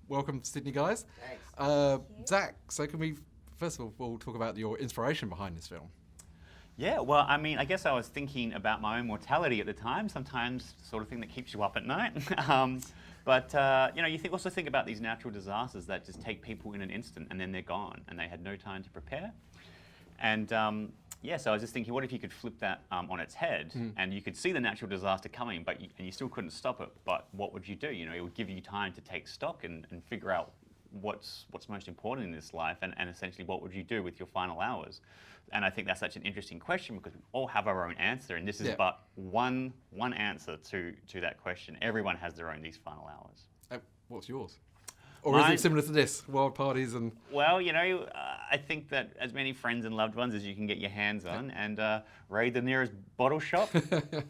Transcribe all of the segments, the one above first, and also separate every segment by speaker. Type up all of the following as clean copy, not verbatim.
Speaker 1: welcome to Sydney, guys.
Speaker 2: Thanks.
Speaker 1: Zach, so can we first of all talk about your inspiration behind this film?
Speaker 3: Yeah, well, I mean, I guess I was thinking about my own mortality at the time, sometimes the sort of thing that keeps you up at night. You also think about these natural disasters that just take people in an instant and then they're gone and they had no time to prepare. And so I was just thinking, what if you could flip that on its head and you could see the natural disaster coming, but you still couldn't stop it, but what would you do? You know, it would give you time to take stock and figure out what's most important in this life and essentially what would you do with your final hours. And I think that's such an interesting question because we all have our own answer, and this is but one answer to that question. Everyone has their own these final hours.
Speaker 1: What's yours? Or is it similar to this, wild parties and...
Speaker 3: Well, I think that as many friends and loved ones as you can get your hands on and raid the nearest bottle shop,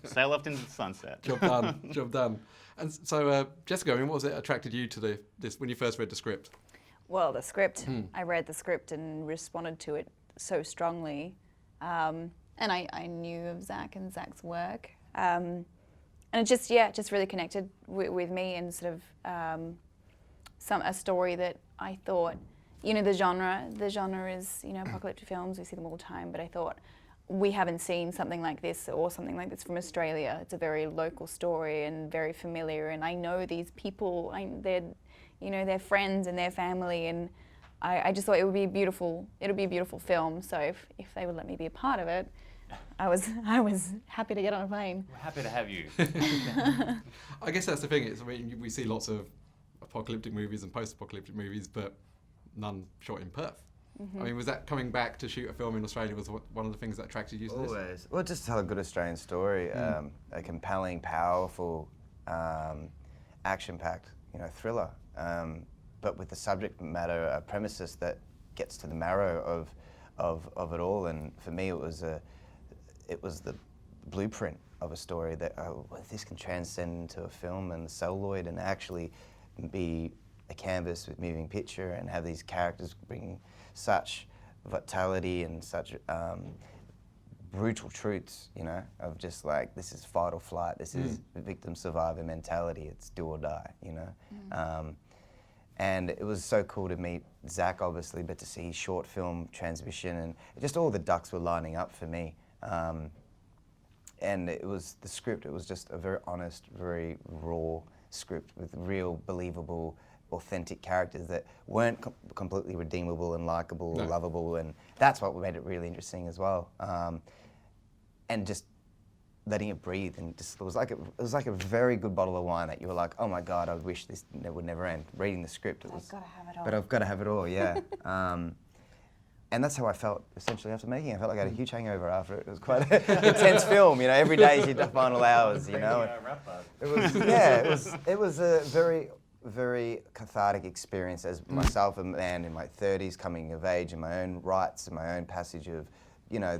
Speaker 3: sail off into the sunset.
Speaker 1: Job done, job done. And so, Jessica, I mean, what was it attracted you to this when you first read the script?
Speaker 2: Well, the script. I read the script and responded to it so strongly. And I knew of Zach and Zach's work. And it just really connected with me and sort of a story that I thought, the genre is, apocalyptic films, we see them all the time, but I thought we haven't seen something like this or something like this from Australia. It's a very local story and very familiar, and I know these people, they're friends and their family, and I just thought it would be beautiful. It'll be a beautiful film. So if they would let me be a part of it, I was happy to get on a plane.
Speaker 3: We're happy to have you.
Speaker 1: I guess that's the thing. We see lots of apocalyptic movies and post-apocalyptic movies, but none shot in Perth. I mean, was that coming back to shoot a film in Australia was one of the things that attracted you to this?
Speaker 4: Always. Well, just tell a good Australian story, a compelling, powerful, action-packed, thriller. But with the subject matter, a premises that gets to the marrow of it all. And for me, it was the blueprint of a story that this can transcend into a film and celluloid and actually be a canvas with moving picture and have these characters bring such vitality and such brutal truths, of just like, this is fight or flight, this is victim survivor mentality, it's do or die, and it was so cool to meet Zach, obviously, but to see his short film transmission and just all the ducks were lining up for me. And it was the script, it was just a very honest, very raw script with real, believable, authentic characters that weren't completely redeemable and likable or lovable, and that's what made it really interesting as well. And just letting it breathe, and just it was like a very good bottle of wine that you were like, oh my God, I wish this would never end. Reading the script,
Speaker 2: I've got to have it all.
Speaker 4: But I've got to have it all, yeah. And that's how I felt essentially after making it. I felt like I had a huge hangover after it. It was quite an intense film, every day is your final hours, It was a very, very cathartic experience as myself, a man in my 30s, coming of age in my own rights and my own passage of,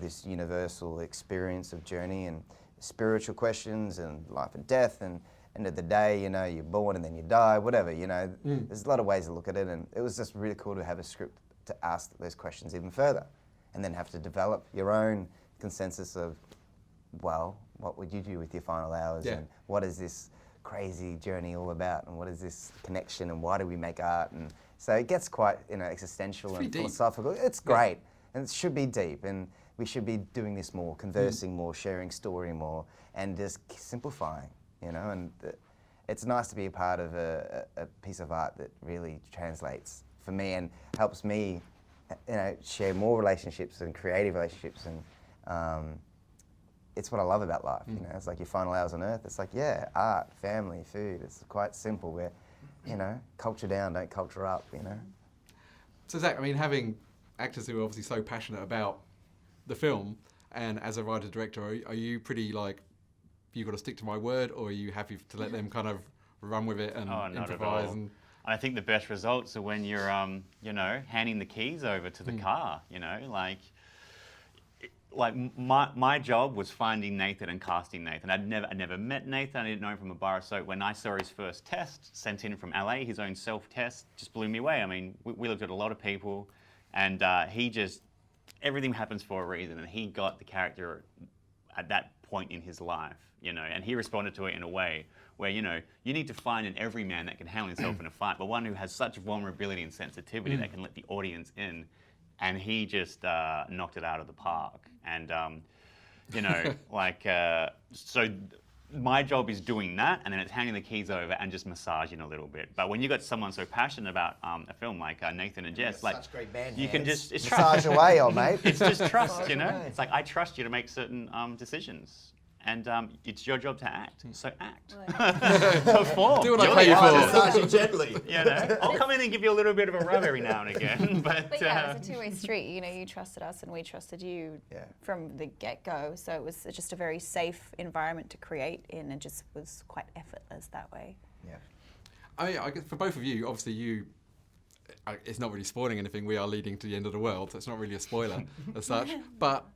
Speaker 4: this universal experience of journey and spiritual questions and life and death, and end of the day, you're born and then you die, whatever, There's a lot of ways to look at it, and it was just really cool to have a script to ask those questions even further, and then have to develop your own consensus of, well, what would you do with your final hours, and what is this crazy journey all about, and what is this connection, and why do we make art? And so it gets quite existential and philosophical. It's great, and it should be deep, and we should be doing this more, conversing more, sharing story more, and just simplifying, and it's nice to be a part of a piece of art that really translates for me and helps me, share more relationships and creative relationships, and it's what I love about life. It's like your final hours on earth. It's like, art, family, food. It's quite simple. Where, culture down, don't culture up.
Speaker 1: So Zach, I mean, having actors who are obviously so passionate about the film, and as a writer director, are you pretty like, you got to stick to my word, or are you happy to let them kind of run with it and improvise? And
Speaker 3: I think the best results are when you're, handing the keys over to the car. Like my job was finding Nathan and casting Nathan. I'd never met Nathan. I didn't know him from a bar. So when I saw his first test sent in from LA, his own self-test, just blew me away. I mean, we looked at a lot of people, and everything happens for a reason, and he got the character at that point in his life, you know, and he responded to it in a way where, you know, you need to find an everyman that can handle himself in a fight, but one who has such vulnerability and sensitivity that can let the audience in. And he just knocked it out of the park. And, you know, like, so my job is doing that, and then it's handing the keys over and just massaging a little bit. But when you got someone so passionate about a film like Nathan and Jess, like,
Speaker 4: such great band
Speaker 3: you can just
Speaker 4: massage away, old mate.
Speaker 3: it's just trust,
Speaker 4: Massage
Speaker 3: you know.
Speaker 4: away.
Speaker 3: It's like I trust you to make certain decisions, and it's your job to act. So act, perform.
Speaker 1: Do what I
Speaker 3: You're
Speaker 1: pay you
Speaker 3: the
Speaker 1: for.
Speaker 3: artist.
Speaker 4: Massage you gently.
Speaker 3: You know, I'll come in and give you a little bit of a rub every now and again, but
Speaker 2: yeah, it was a two-way street. You know, you trusted us and we trusted you
Speaker 4: Yeah.
Speaker 2: from the get-go. So it was just a very safe environment to create in, and just was quite effortless that way.
Speaker 4: Yeah.
Speaker 1: I mean, I guess for both of you, obviously it's not really spoiling anything. We are leading to the end of the world, so it's not really a spoiler as such. But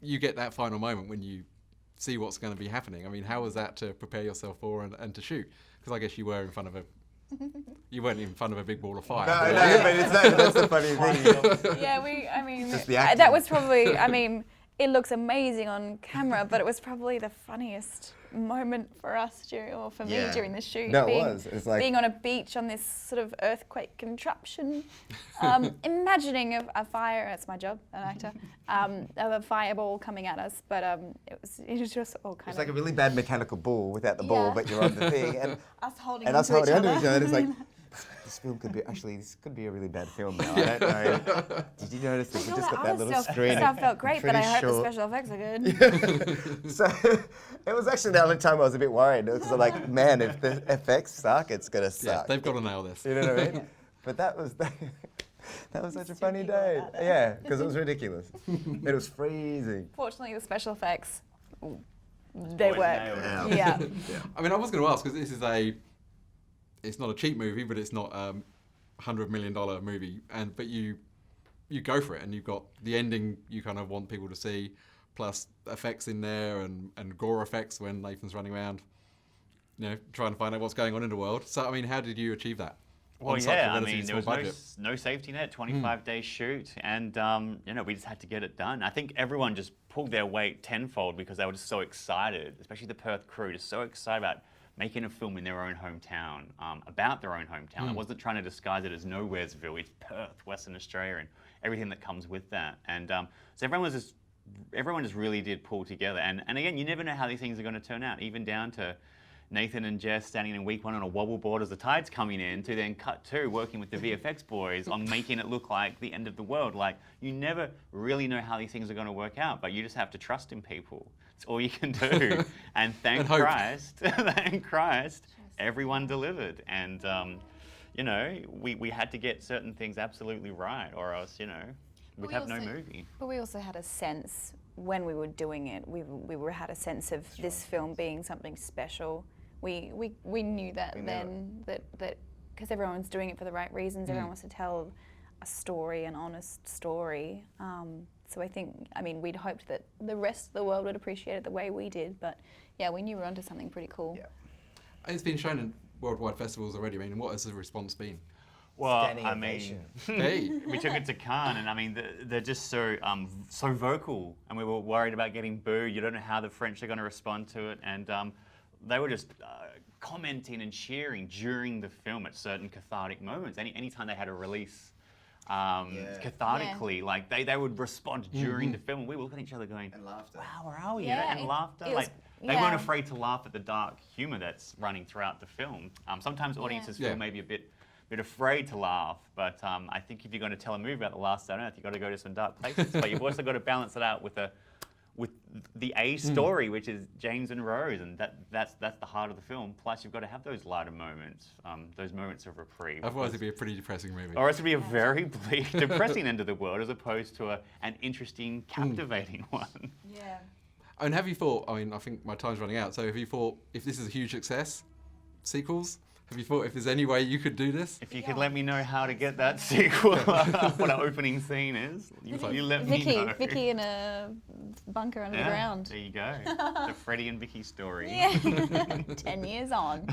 Speaker 1: you get that final moment when you see what's going to be happening. I mean, how was that to prepare yourself for and to shoot? Because I guess you were in front of you weren't in front of a big ball of fire.
Speaker 4: No, but it's that's the funny thing.
Speaker 2: Yeah, I mean,
Speaker 4: Just the acting.
Speaker 2: that was probably, I mean, it looks amazing on camera, but it was probably the funniest moment for us for me
Speaker 4: Yeah.
Speaker 2: during the shoot.
Speaker 4: No, it was. It's like
Speaker 2: being on a beach on this sort of earthquake contraption, imagining a fire. That's my job, an actor. Of a fireball coming at us, but it was just all kind
Speaker 4: it's
Speaker 2: of
Speaker 4: like a really bad mechanical ball without the ball,
Speaker 2: Yeah.
Speaker 4: but you're on the thing, and
Speaker 2: us holding
Speaker 4: and
Speaker 2: on
Speaker 4: us
Speaker 2: to
Speaker 4: holding
Speaker 2: each
Speaker 4: onto
Speaker 2: other.
Speaker 4: each other. It's like this film could be this could be a really bad film now. I don't know. Did you notice that we just got that little screen?
Speaker 2: Stuff felt great, but
Speaker 4: pretty
Speaker 2: I hope the
Speaker 4: short.
Speaker 2: special effects are good.
Speaker 4: So it was actually the only time I was a bit worried because I'm like, man, if the effects suck, it's gonna
Speaker 1: Yeah,
Speaker 4: suck.
Speaker 1: they've got to nail this.
Speaker 4: You know what I mean? But that was such a funny day. Yeah, because it was ridiculous. It was freezing.
Speaker 2: Fortunately, the special effects, they
Speaker 3: Always
Speaker 2: work.
Speaker 3: nailed it.
Speaker 2: Yeah.
Speaker 1: I mean, I was going to ask because this is it's not a cheap movie, but it's not $100 million movie, but you go for it, and you've got the ending you kind of want people to see, plus effects in there and gore effects when Nathan's running around, you know, trying to find out what's going on in the world. So, I mean, how did you achieve that?
Speaker 3: Well,
Speaker 1: on such a
Speaker 3: yeah, I
Speaker 1: relatively
Speaker 3: mean, there
Speaker 1: small
Speaker 3: was
Speaker 1: budget?
Speaker 3: no safety net, 25-day shoot, and you know, we just had to get it done. I think everyone just pulled their weight tenfold because they were just so excited, especially the Perth crew, just so excited about making a film in their own hometown, about their own hometown. It wasn't trying to disguise it as Nowheresville. It's Perth, Western Australia, and everything that comes with that. And so everyone just really did pull together. And again, you never know how these things are going to turn out, even down to Nathan and Jess standing in week one on a wobble board as the tide's coming in, to then cut to working with the VFX boys on making it look like the end of the world. Like, you never really know how these things are going to work out, but you just have to trust in people. It's all you can do. And thank
Speaker 1: hope.
Speaker 3: Christ, thank Christ, everyone delivered. And, you know, we had to get certain things absolutely right, or else, you know, we'd have no movie.
Speaker 2: But we also had a sense when we were doing it. Had a sense of this film being something special. We knew that then that because everyone's doing it for the right reasons. Everyone wants to tell a story, an honest story. So I mean, we'd hoped that the rest of the world would appreciate it the way we did. But yeah, we knew we were onto something pretty cool.
Speaker 4: Yeah.
Speaker 1: It's been shown in worldwide festivals already. I mean, what has the response been?
Speaker 3: Well,
Speaker 4: Standing
Speaker 3: I mean,
Speaker 4: ovation.
Speaker 1: Hey.
Speaker 3: we took it to Cannes, and I mean, they're just so vocal, and we were worried about getting booed. You don't know how the French are going to respond to it, and they were just commenting and cheering during the film at certain cathartic moments. Anytime they had a release cathartically, like they would respond during the film, and we were looking at each other going,
Speaker 4: And laughter.
Speaker 3: "Wow, where are we?"
Speaker 2: Yeah,
Speaker 3: and laughter.
Speaker 2: it was-
Speaker 3: Like they weren't afraid to laugh at the dark humor that's running throughout the film. Sometimes audiences feel maybe a bit afraid to laugh, but I think if you're going to tell a movie about the last day on Earth, you've got to go to some dark places. But you've also got to balance it out with the A story, which is James and Rose, and that's the heart of the film. Plus, you've got to have those lighter moments, those moments of reprieve.
Speaker 1: Otherwise, it'd be a pretty depressing movie.
Speaker 3: Or else it'd be a very bleak, depressing end of the world, as opposed to an interesting, captivating one.
Speaker 2: Yeah.
Speaker 1: And have you thought, I mean, I think my time's running out, so have you thought, if this is a huge success, sequels? Have you thought if there's any way you could do this?
Speaker 3: If you could let me know how to get that sequel, what our opening scene is, you let me know.
Speaker 2: Vicky in a bunker under the ground.
Speaker 3: There you go. The Freddie and Vicky story.
Speaker 2: Yeah. 10 years on.